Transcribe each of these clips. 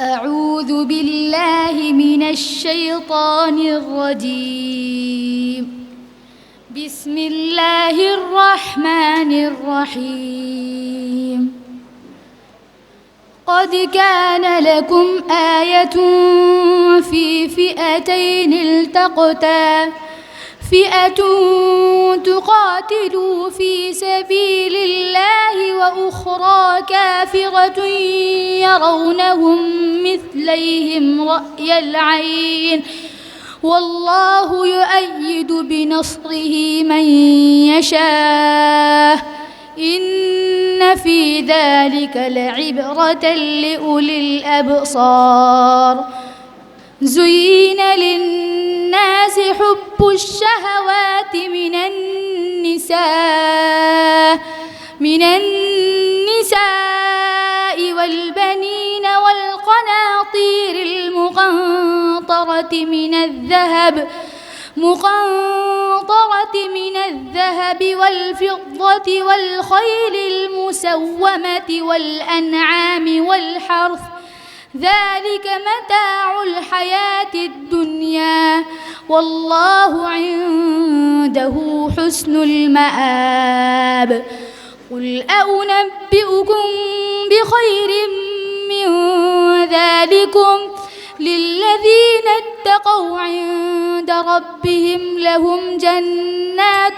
أعوذ بالله من الشيطان الرجيم. بسم الله الرحمن الرحيم. قد كان لكم آية في فئتين التقتا، فئة تقاتل في سبيل الله وأخرى كافرة يرونهم مثليهم رأي العين والله يؤيد بنصره من يشاء إن في ذلك لعبرة لأولي الأبصار. زين للناس حب الشهوات من النساء والبنين والقناطير المقنطرة من الذهب والفضة والخيل المسومة والأنعام والحرث، ذلك متاع الحياة الدنيا والله عنده حسن المآب. قل أنبئكم بخير من ذلكم للذين اتقوا عند ربهم جنات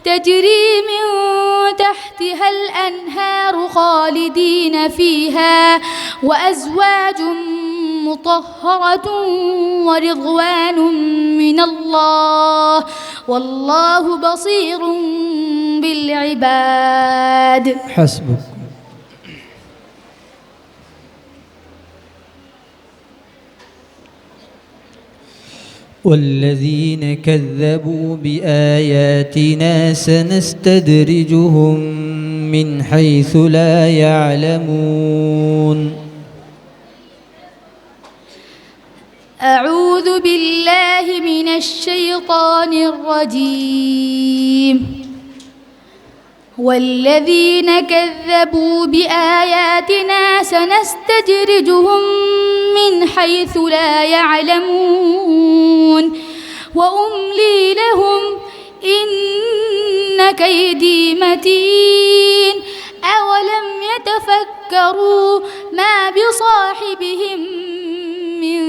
تجري من تحتها الأنهار خالدين فيها وأزواج مطهرة ورضوان من الله والله بصير بالعباد. حسبك. والذين كذبوا بآياتنا سنستدرجهم من حيث لا يعلمون. أعوذ بالله من الشيطان الرجيم. والذين كذبوا بآياتنا سنستدرجهم من حيث لا يعلمون وأملي لهم إن كيدي متين. أولم يتفكروا ما بصاحبهم من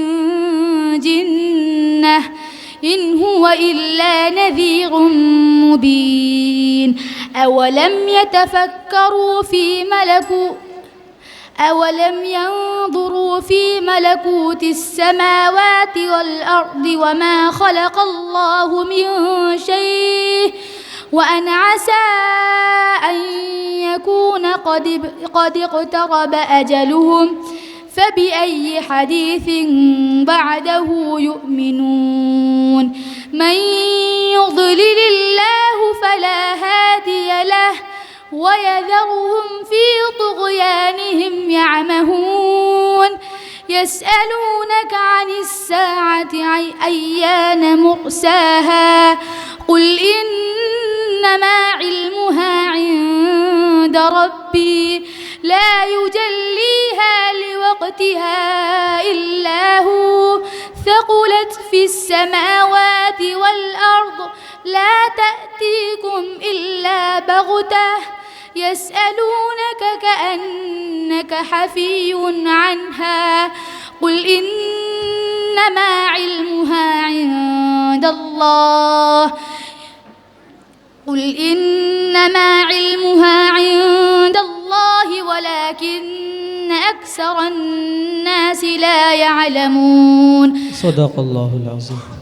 جنة إن هو إلا نذير مبين. أولم ينظروا في ملكوت السماوات والأرض وما خلق الله من شيء وأن عسى أن يكون قد اقترب أجلهم فبأي حديث بعده يؤمنون. من يضلل الله فلا هادي له ويذرهم في طغيانهم يعمهون. يسألونك عن الساعة أيان مرساها قل إنما علمها عند ربي لا يجليها لوقتها إلا هو ثقلت في السماوات والأرض لا تأتيكم إلا بغتة يسألونك كأنك حفي عنها قل إنما علمها عند الله ولكن أكثر الناس لا يعلمون. صدق الله العظيم.